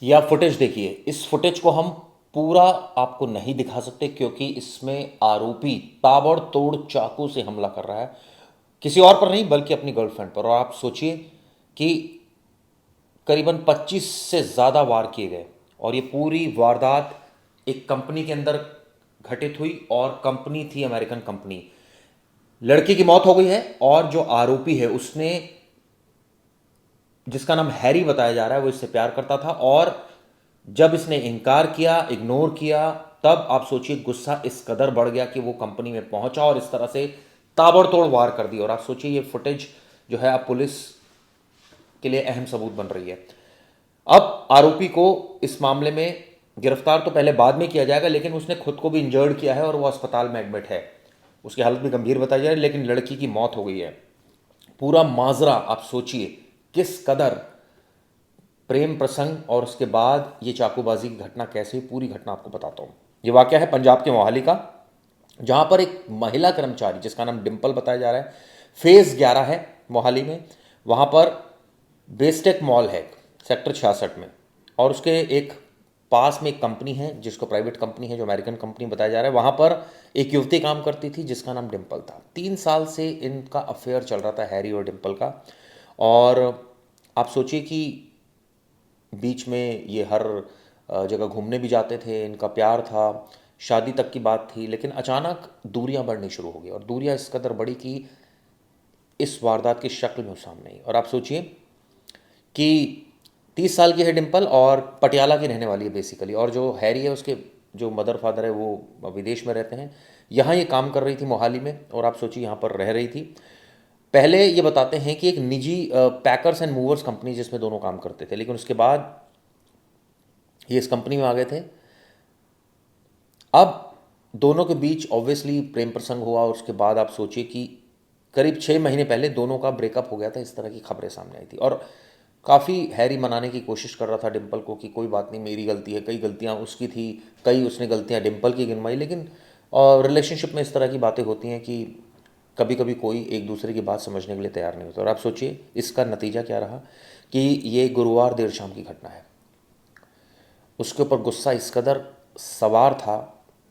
या फुटेज देखिए। इस फुटेज को हम पूरा आपको नहीं दिखा सकते क्योंकि इसमें आरोपी ताबड़तोड़ चाकू से हमला कर रहा है, किसी और पर नहीं बल्कि अपनी गर्लफ्रेंड पर। और आप सोचिए कि करीबन 25 से ज़्यादा वार किए गए और ये पूरी वारदात एक कंपनी के अंदर घटित हुई और कंपनी थी अमेरिकन कंपनी। लड़की की मौत हो गई है और जो आरोपी है उसने, जिसका नाम हैरी बताया जा रहा है, वो इससे प्यार करता था। और जब इसने इनकार किया, इग्नोर किया, तब आप सोचिए गुस्सा इस कदर बढ़ गया कि वो कंपनी में पहुंचा और इस तरह से ताबड़तोड़ वार कर दी। और आप सोचिए ये फुटेज जो है अब पुलिस के लिए अहम सबूत बन रही है। अब आरोपी को इस मामले में गिरफ्तार तो पहले बाद में किया जाएगा, लेकिन उसने खुद को भी इंजर्ड किया है और वो अस्पताल में एडमिट है। उसकी हालत भी गंभीर बताई जा रही है, लेकिन लड़की की मौत हो गई है। पूरा माजरा आप सोचिए किस कदर प्रेम प्रसंग और उसके बाद ये चाकूबाजी की घटना कैसे हुई, पूरी घटना आपको बताता हूँ। ये वाकया है पंजाब के मोहाली का, जहाँ पर एक महिला कर्मचारी जिसका नाम डिम्पल बताया जा रहा है, फेज़ 11 है मोहाली में, वहाँ पर बेस्टेक मॉल है सेक्टर 66 में। और उसके एक पास में एक कंपनी है जिसको प्राइवेट कंपनी है, जो अमेरिकन कंपनी बताया जा रहा है। वहाँ पर एक युवती काम करती थी जिसका नाम डिम्पल था। 3 साल से इनका अफेयर चल रहा था हैरी और डिम्पल का। और आप सोचिए कि बीच में ये हर जगह घूमने भी जाते थे, इनका प्यार था, शादी तक की बात थी। लेकिन अचानक दूरियां बढ़नी शुरू हो गई और दूरियां इस कदर बढ़ी कि इस वारदात की शक्ल में वो सामने आई। और आप सोचिए कि 30 साल की है डिम्पल और पटियाला की रहने वाली है बेसिकली। और जो हैरी है उसके जो मदर फादर है वो विदेश में रहते हैं। यहाँ ये काम कर रही थी मोहाली में और आप सोचिए यहाँ पर रह रही थी। पहले ये बताते हैं कि एक निजी पैकर्स एंड मूवर्स कंपनी जिसमें दोनों काम करते थे, लेकिन उसके बाद ये इस कंपनी में आ गए थे। अब दोनों के बीच ऑब्वियसली प्रेम प्रसंग हुआ और उसके बाद आप सोचिए कि करीब 6 महीने पहले दोनों का ब्रेकअप हो गया था। इस तरह की खबरें सामने आई थी और काफ़ी हैरी मनाने की कोशिश कर रहा था डिम्पल को कि कोई बात नहीं, मेरी गलती है, कई गलतियां उसकी थी, कई उसने गलतियां डिम्पल की गिनवाई। लेकिन रिलेशनशिप में इस तरह की बातें होती हैं कि कभी कभी कोई एक दूसरे की बात समझने के लिए तैयार नहीं होता। और आप सोचिए इसका नतीजा क्या रहा कि ये गुरुवार देर शाम की घटना है। उसके ऊपर गुस्सा इस कदर सवार था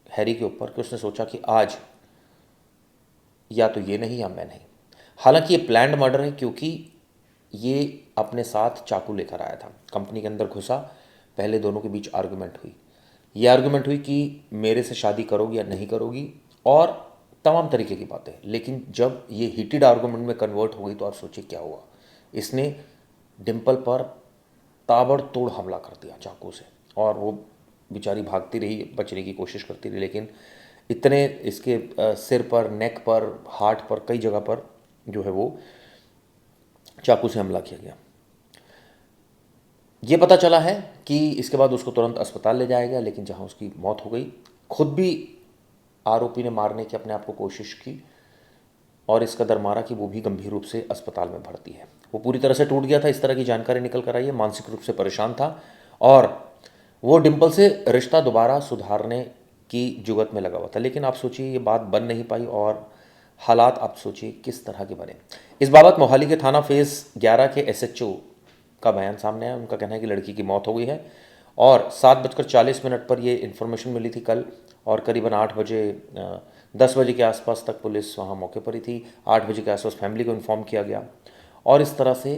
हैरी के ऊपर कि उसने सोचा कि आज या तो ये नहीं या मैं नहीं। हालांकि ये प्लान्ड मर्डर है क्योंकि ये अपने साथ चाकू लेकर आया था, कंपनी के अंदर घुसा। पहले दोनों के बीच आर्गुमेंट हुई। ये आर्गुमेंट हुई कि मेरे से शादी करोगी या नहीं करोगी और तमाम तरीके की बातें। लेकिन जब ये हीटेड आर्गुमेंट में कन्वर्ट हो गई तो आप सोचिए क्या हुआ। इसने डिम्पल पर ताबड़तोड़ हमला कर दिया चाकू से और वो बेचारी भागती रही, बचने की कोशिश करती रही। लेकिन इतने इसके सिर पर, नेक पर, हार्ट पर, कई जगह पर जो है वो चाकू से हमला किया गया। ये पता चला है कि इसके बाद उसको तुरंत अस्पताल ले जाया गया, लेकिन जहां उसकी मौत हो गई। खुद भी आरोपी ने मारने की अपने आप को कोशिश की और इस कदर मारा कि वो भी गंभीर रूप से अस्पताल में भर्ती है। वो पूरी तरह से टूट गया था, इस तरह की जानकारी निकल कर आई है। मानसिक रूप से परेशान था और वो डिम्पल से रिश्ता दोबारा सुधारने की जुगत में लगा हुआ था। लेकिन आप सोचिए ये बात बन नहीं पाई और हालात आप सोचिए किस तरह के बने। इस बाबत मोहाली के थाना फेज़ 11 के एसएचओ का बयान सामने आया। उनका कहना है कि लड़की की मौत हो गई है और 7:40 पर ये इन्फॉर्मेशन मिली थी कल। और करीबन 8 बजे 10 बजे के आसपास तक पुलिस वहाँ मौके पर ही थी। 8 बजे के आसपास फैमिली को इन्फॉर्म किया गया और इस तरह से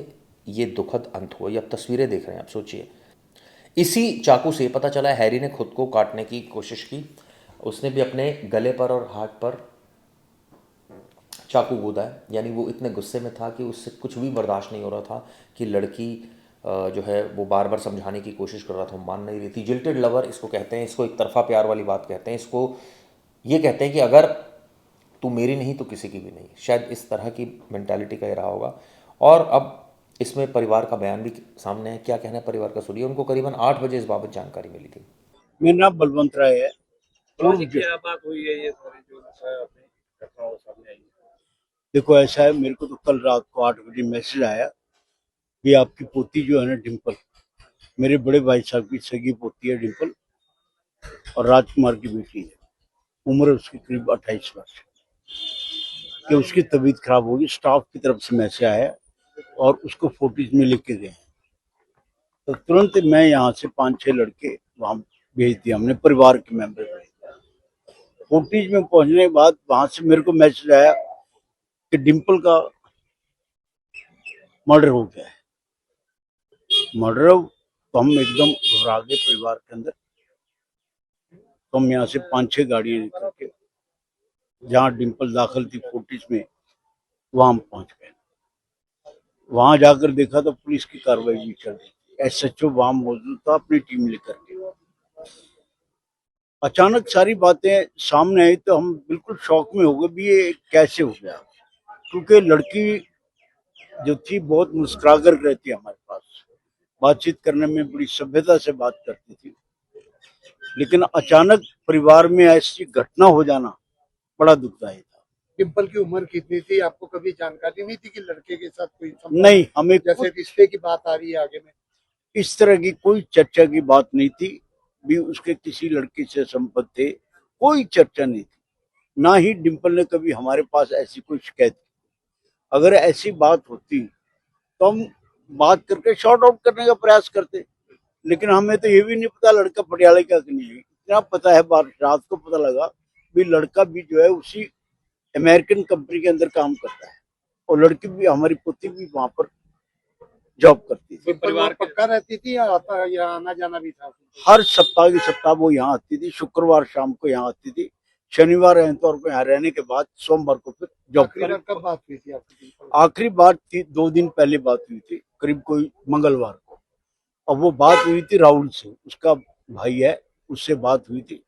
ये दुखद अंत हुआ। ये आप तस्वीरें देख रहे हैं, आप सोचिए। इसी चाकू से पता चला हैरी ने खुद को काटने की कोशिश की। उसने भी अपने गले पर और हाथ पर चाकू कूदा है। यानी वो इतने गुस्से में था कि उससे कुछ भी बर्दाश्त नहीं हो रहा था कि लड़की जो है वो बार बार समझाने की कोशिश कर रहा था, मान नहीं रही थी। जिल्टेड लवर इसको कहते हैं, इसको एक तरफा प्यार वाली बात कहते हैं। इसको ये कहते हैं कि अगर तू मेरी नहीं तो किसी की भी नहीं। शायद इस तरह की मेंटालिटी का ही रहा होगा। और अब इसमें परिवार का बयान भी सामने है। क्या कहना है परिवार का, सुनिए। उनको करीबन 8 बजे इस बाबत जानकारी मिली थी। मेरा नाम बलवंत राय है। जी, क्या बात हुई है ये सारी जो आपने घटना वो सामने आई है? देखो, ऐसा है, मेरे को तो कल रात को 8 बजे मैसेज आया कि आपकी पोती जो है ना डिम्पल, मेरे बड़े भाई साहब की सगी पोती है डिम्पल, और राजकुमार की बेटी है। उम्र उसकी करीब 28 वर्ष, कि उसकी तबीयत खराब होगी। स्टाफ की तरफ से मैसेज आया और उसको फोटोज में लिख के गए। तो तुरंत मैं यहाँ से 5-6 लड़के वहाँ भेज दिया, हमने परिवार के मेंबर भेज दिया। फोर्टिज में पहुंचने के बाद वहां से मेरे को मैसेज आया कि डिम्पल का मर्डर हो गया है। मर्डर, तो हम एकदम घबरा गए परिवार के अंदर। तो हम यहाँ से 5-6 गाड़ियां निकल के जहाँ डिम्पल दाखिल थी फोर्टिज में, वहां हम पहुंच गए। वहां जाकर देखा तो पुलिस की कार्रवाई भी चल रही थी। SHO वहां मौजूद था अपनी टीम लेकर के। अचानक सारी बातें सामने आई तो हम बिल्कुल शॉक में हो गए भी ये कैसे हो गया, क्योंकि लड़की जो थी बहुत मुस्कुरा कर रहती है, हमारे पास बातचीत करने में बड़ी सभ्यता से बात करती थी। लेकिन अचानक परिवार में ऐसी घटना हो जाना बड़ा दुखदायी था। डिम्पल की उम्र कितनी थी, आपको कभी जानकारी नहीं थी कि लड़के के साथ कोई संबंध? नहीं, हमें जैसे रिश्ते की बात आ रही है आगे में, इस तरह की कोई चर्चा की बात नहीं थी भी उसके किसी लड़की से संबंध थे, कोई चर्चा नहीं थी। ना ही डिम्पल ने कभी हमारे पास ऐसी कोई शिकायत की। अगर ऐसी बात होती तो हम बात करके शॉर्ट आउट करने का प्रयास करते, लेकिन हमें तो ये भी नहीं पता लड़का पटियाले का कि नहीं। इतना पता है, बात रात को पता लगा भी लड़का भी जो है उसी अमेरिकन कंपनी के अंदर काम करता है, और लड़की भी, हमारी पोती भी वहां पर जॉब करती थी। परिवार पक्का रहती थी या आता या आना जाना भी था? हर सप्ताह के सप्ताह वो यहाँ आती थी, शुक्रवार शाम को यहाँ आती थी, शनिवार एतवार को यहाँ रहने के बाद सोमवार को फिर जॉब आखिरी बार कब बात हुई थी आपकी? आखिरी बार थी 2 दिन पहले बात हुई थी, करीब कोई मंगलवार को। और वो बात हुई थी राहुल से, उसका भाई है, उससे बात हुई थी,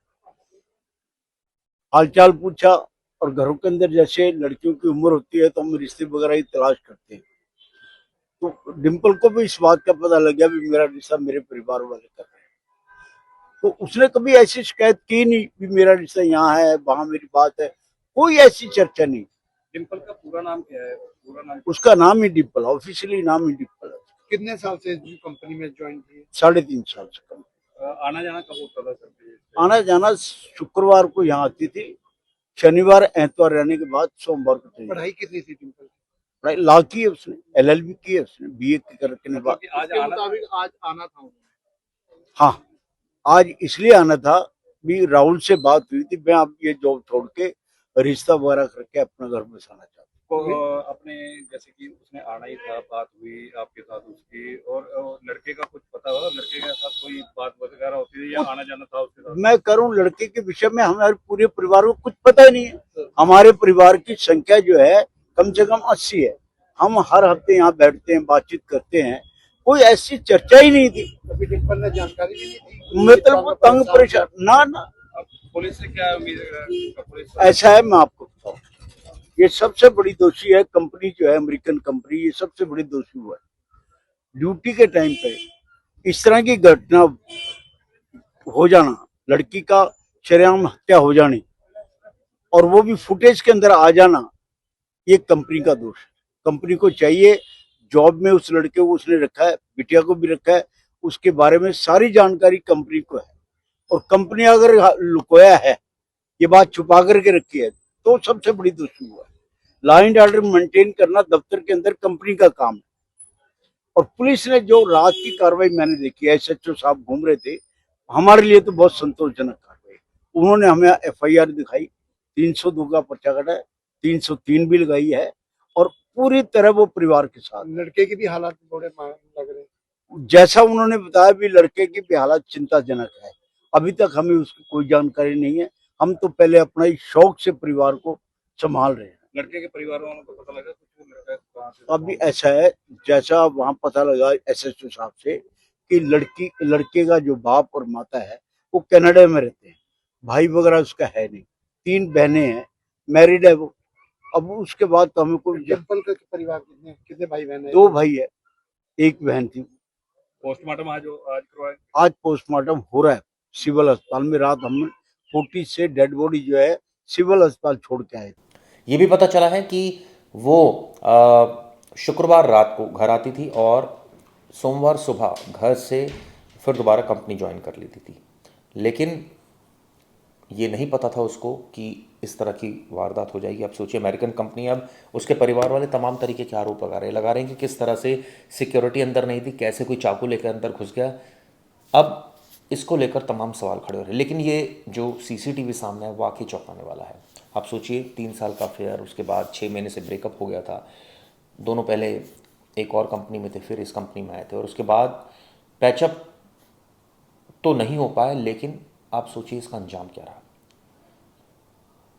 हालचाल पूछा। और घरों के अंदर जैसे लड़कियों की उम्र होती है तो हम रिश्ते वगैरह की तलाश करते हैं, तो डिम्पल को भी इस बात का पता लग गया भी मेरा रिश्ता मेरे परिवार वाले कर रहे हैं। तो उसने कभी ऐसी शिकायत की नहीं कि मेरा रिश्ता यहाँ है वहां मेरी बात है, कोई ऐसी चर्चा नहीं। डिम्पल का पूरा नाम क्या है? पूरा नाम उसका नाम ही डिम्पल, ऑफिशियली नाम ही डिम्पल है। कितने साल से कंपनी में ज्वाइन की? 3.5 साल से कम। आना जाना कब होता था सर? आना जाना शुक्रवार को यहाँ आती थी, शनिवार एतवार रहने के बाद सोमवार को चली। पढ़ाई कितनी थी डिम्पल? पढ़ाई लॉ की है उसने, LLB की है उसने, BA करने के बाद। आज आना आज आना था? हाँ, आज इसलिए आना था भी राहुल से बात हुई थी, मैं अब ये जॉब छोड़ के रिश्ता वगैरह करके अपना घर बसाना चाहता को अपने, जैसे कि उसने आना ही था, बात हुई आपके साथ उसकी, और लड़के का कुछ पता हुआ? लड़के के साथ कोई बात वगैरह होती थी या आना जाना था उसके साथ? हूँ। मैं करूँ लड़के के विषय में हमारे पूरे परिवार को कुछ पता ही नहीं है। हमारे परिवार की संख्या जो है कम से कम 80 है। हम हर हफ्ते यहाँ बैठते हैं, बातचीत करते हैं, कोई ऐसी चर्चा ही नहीं थी। कभी डिम्पल ने जानकारी भी नहीं दी? मतलब वो तंग परेशान ना। अब पुलिस से क्या उम्मीद है? पुलिस ऐसा है, मैं आपको बताऊं, ये सबसे बड़ी दोषी है कंपनी जो है, अमेरिकन कंपनी, ये सबसे बड़ी दोषी हुआ है। ड्यूटी के टाइम पे इस तरह की घटना हो जाना, लड़की का शरेआम हत्या हो जानी, और वो भी फुटेज के अंदर आ जाना, ये कंपनी का दोष है। कंपनी को चाहिए, जॉब में उस लड़के को उसने रखा है, बिटिया को भी रखा है, उसके बारे में सारी जानकारी कंपनी को है। और कंपनी अगर लुकोया है, ये बात छुपा करके रखी है, तो सबसे बड़ी दोषी हुआ है। लॉ एंड ऑर्डर मेंटेन करना दफ्तर के अंदर कंपनी का काम है। और पुलिस ने जो रात की कार्रवाई मैंने देखी है, SHO साहब घूम रहे थे, हमारे लिए तो बहुत संतोषजनक कार्रवाई। उन्होंने हमें FIR दिखाई, 302 का पर्चा कटा है, 303 भी लगाई है, और पूरी तरह वो परिवार के साथ। लड़के की भी हालात थोड़े लग रहे हैं, जैसा उन्होंने बताया भी लड़के की भी हालत चिंताजनक है। अभी तक हमें उसकी कोई जानकारी नहीं है। हम तो पहले अपना ही शौक से परिवार को संभाल रहे हैं। लड़के के परिवार वालों को पता लगा कुछ? लड़का कहाँ से? अभी ऐसा है, जैसा वहां पता लगा SHO साहब से कि लड़के का जो बाप और माता है वो कनाडा में रहते हैं, भाई वगैरह उसका है नहीं, 3 बहनें हैं, मैरिड है वो। अब उसके बाद तो हमें कोई, डिम्पल के परिवार कितने भाई बहन है? 2 भाई है, 1 बहन थी। पोस्टमार्टम आज करवाया? आज पोस्टमार्टम हो रहा है सिविल अस्पताल में। रात हमने 40 से डेड बॉडी जो है सिविल अस्पताल छोड़ के आए। ये भी पता चला है कि वो शुक्रवार रात को घर आती थी और सोमवार सुबह घर से फिर दोबारा कंपनी ज्वाइन कर लेती थी। लेकिन ये नहीं पता था उसको कि इस तरह की वारदात हो जाएगी। आप सोचिए, अमेरिकन कंपनी, अब उसके परिवार वाले तमाम तरीके के आरोप लगा रहे हैं कि किस तरह से सिक्योरिटी अंदर नहीं थी, कैसे कोई चाकू लेकर अंदर घुस गया। अब इसको लेकर तमाम सवाल खड़े हो रहे हैं। लेकिन ये जो सीसीटीवी सामने है वाकई चौंकाने वाला है। आप सोचिए, 3 साल का अफेयर, उसके बाद 6 महीने से ब्रेकअप हो गया था। दोनों पहले एक और कंपनी में थे, फिर इस कंपनी में आए थे, और उसके बाद पैचअप तो नहीं हो पाया। लेकिन आप सोचिए इसका अंजाम क्या रहा।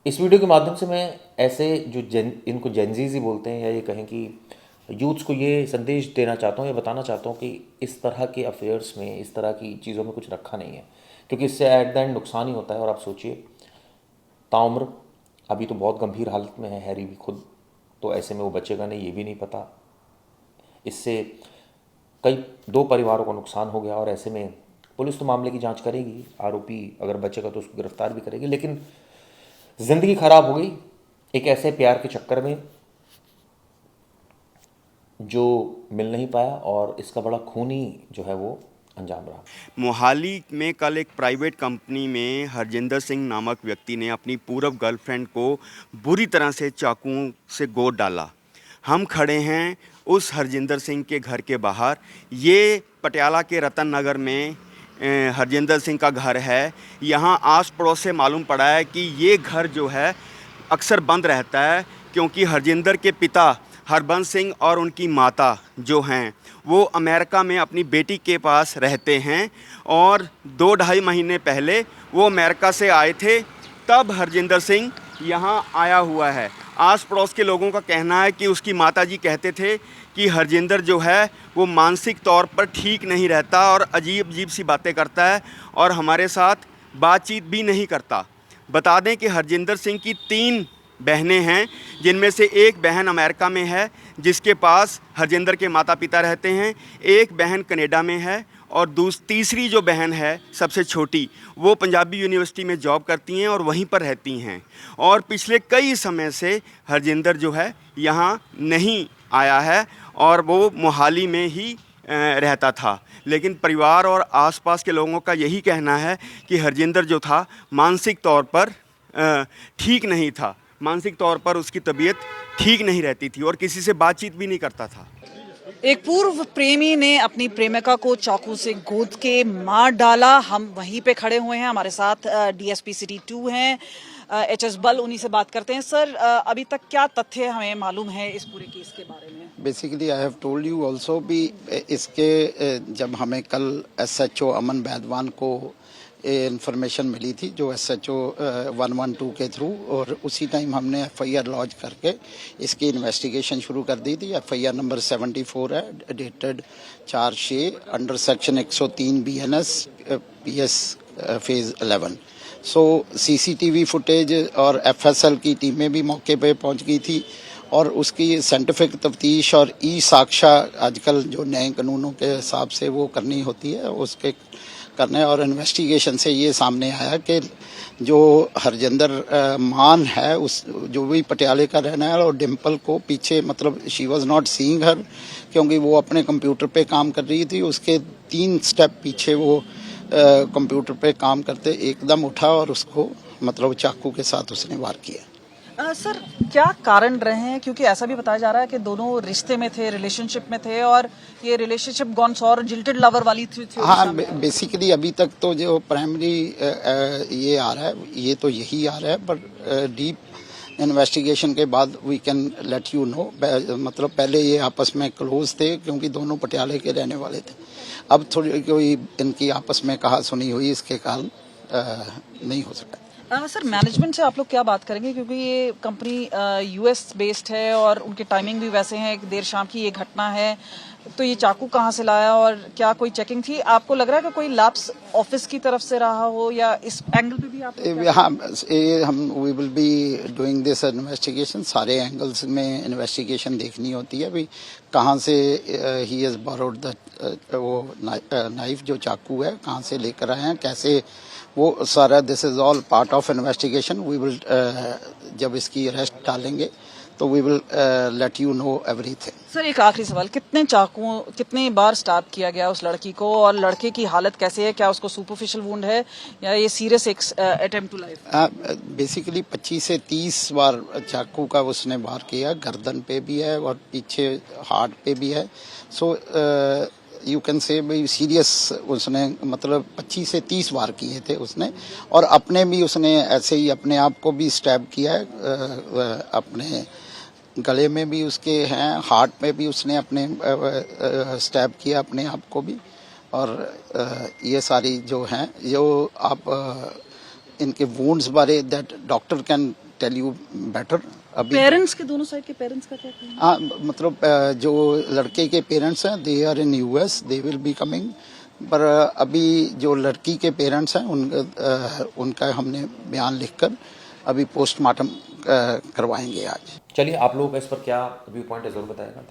इस वीडियो के माध्यम से मैं ऐसे जो इनको जेनजीज ही बोलते हैं, या ये कहें कि यूथ्स को ये संदेश देना चाहता हूँ, या बताना चाहता हूँ कि इस तरह के अफेयर्स में, इस तरह की चीज़ों में कुछ रखा नहीं है, क्योंकि इससे एट द एंड नुकसान ही होता है। और आप सोचिए, ताउम्र अभी तो बहुत गंभीर हालत में है हैरी भी खुद, तो ऐसे में वो बचेगा नहीं, ये भी नहीं पता। इससे कई 2 परिवारों को नुकसान हो गया, और ऐसे में पुलिस तो मामले की जांच करेगी, आरोपी अगर बचेगा तो उसको गिरफ्तार भी करेगी। लेकिन ज़िंदगी खराब हो गई एक ऐसे प्यार के चक्कर में जो मिल नहीं पाया, और इसका बड़ा खूनी जो है वो अंजाम रहा। मोहाली में कल एक प्राइवेट कंपनी में हरजिंदर सिंह नामक व्यक्ति ने अपनी पूर्व गर्लफ्रेंड को बुरी तरह से चाकुओं से गोद डाला। हम खड़े हैं उस हरजिंदर सिंह के घर के बाहर। ये पटियाला के रतन नगर में हरजिंदर सिंह का घर है। यहाँ आस पड़ोस से मालूम पड़ा है कि ये घर जो है अक्सर बंद रहता है, क्योंकि हरजिंदर के पिता हरबंस सिंह और उनकी माता जो हैं वो अमेरिका में अपनी बेटी के पास रहते हैं, और 2-2.5 महीने पहले वो अमेरिका से आए थे, तब हरजिंदर सिंह यहाँ आया हुआ है। आस पड़ोस के लोगों का कहना है कि उसकी माताजी कहते थे कि हरजिंदर जो है वो मानसिक तौर पर ठीक नहीं रहता और अजीब अजीब सी बातें करता है, और हमारे साथ बातचीत भी नहीं करता। बता दें कि हरजिंदर सिंह की 3 बहनें हैं, जिनमें से एक बहन अमेरिका में है जिसके पास हरजिंदर के माता पिता रहते हैं, एक बहन कनाडा में है, और तीसरी जो बहन है सबसे छोटी, वो पंजाबी यूनिवर्सिटी में जॉब करती हैं और वहीं पर रहती हैं। और पिछले कई समय से हरजिंदर जो है यहाँ नहीं आया है, और वो मोहाली में ही रहता था। लेकिन परिवार और आसपास के लोगों का यही कहना है कि हरजिंदर जो था मानसिक तौर पर ठीक नहीं था, मानसिक तौर पर उसकी तबीयत ठीक नहीं रहती थी और किसी से बातचीत भी नहीं करता था। एक पूर्व प्रेमी ने अपनी प्रेमिका को चाकू से गोद के मार डाला। हम वहीं पे खड़े हुए हैं, हमारे साथ डीएसपी सिटी 2 हैं, एचएस बल, उन्हीं से बात करते हैं। सर, अभी तक क्या तथ्य हमें मालूम है इस पूरे केस के बारे में? Basically I have told you also भी, इसके जब हमें कल एसएचओ अमन बैदवान को इन्फॉर्मेशन मिली थी, जो एसएचओ 112 के थ्रू, और उसी टाइम हमने एफआईआर लॉन्च करके इसकी इन्वेस्टिगेशन शुरू कर दी थी। एफआईआर नंबर 74 है, dated 4/6 under section 103 BNS PS phase 11। सो सीसीटीवी फुटेज और एफएसएल की टीमें भी मौके पे पहुंच गई थी, और उसकी साइंटिफिक तफ्तीश और ई साक्ष्य आजकल जो नए कानूनों के हिसाब से वो करनी होती है, उसके करने, और इन्वेस्टिगेशन से ये सामने आया कि जो हरजिंदर मान है, उस जो भी पटियाले का रहना है, और डिम्पल को पीछे, मतलब शी वाज नॉट सीइंग हर, क्योंकि वो अपने कंप्यूटर पे काम कर रही थी। उसके 3 स्टेप पीछे वो कंप्यूटर पे काम करते एकदम उठा और उसको मतलब चाकू के साथ उसने वार किया। सर, क्या कारण रहे हैं? क्योंकि ऐसा भी बताया जा रहा है कि दोनों रिश्ते में थे, रिलेशनशिप में थे, और ये relationship gone sour, jilted lover वाली थी। हाँ, बेसिकली अभी तक तो जो प्राइमरी ये आ रहा है, ये तो यही आ रहा है, पर डीप इन्वेस्टिगेशन के बाद we can let you know. मतलब पहले ये आपस में क्लोज थे, क्योंकि दोनों पटियाले के रहने वाले थे। अब थोड़ी कोई इनकी आपस में कहा सुनी हुई, इसके कारण नहीं हो सका। सर, मैनेजमेंट से आप लोग क्या बात करेंगे, क्योंकि ये कंपनी यूएस बेस्ड है और उनके टाइमिंग भी वैसे हैं, देर शाम की ये घटना है, तो ये चाकू कहाँ से लाया और क्या कोई चेकिंग थी? आपको लग रहा है कि कोई लैप्स ऑफिस की तरफ से रहा हो, या इस एंगल पे भी आप? हाँ, हम we will be doing this investigation. सारे एंगल्स में इन्वेस्टिगेशन देखनी होती है भी, कहाँ से ही हैज बोरोड द वो नाइफ, जो चाकू है, कहाँ से लेकर आए हैं, कैसे, वो सारा, this is all part of investigation. We will जब इसकी अरेस्ट डालेंगे तो we will let you know everything. Sir एक आखिरी सवाल, कितने बार स्टैब किया गया उस लड़की को और लड़के की हालत कैसे है? क्या उसको सुपरफिशियल वुंड है या ये serious attempt to life? Basically 25 से 30 बार चाकू का उसने वार किया, गर्दन पे भी है और पीछे हार्ट पे भी है। सो यू कैन से भाई सीरियस उसने मतलब 25 से 30 बार किए थे उसने, और अपने भी उसने ऐसे ही अपने आप को भी स्टैब किया है, अपने गले में भी उसके हैं, हार्ट में भी उसने अपने स्टैब किया अपने आप को भी। और ये सारी जो हैं जो आप इनके वुंड्स बारे that doctor can tell you better. अभी पेरेंट्स के, दोनों साइड के पेरेंट्स का क्या कहना है? हाँ, मतलब जो लड़के के पेरेंट्स हैं they are in US, they will be coming, पर अभी जो लड़की के पेरेंट्स हैं उनका हमने बयान लिखकर अभी पोस्टमार्टम करवाएंगे आज। चलिए, आप लोगों का इस पर क्या व्यू पॉइंट है, जरूर बताएगा।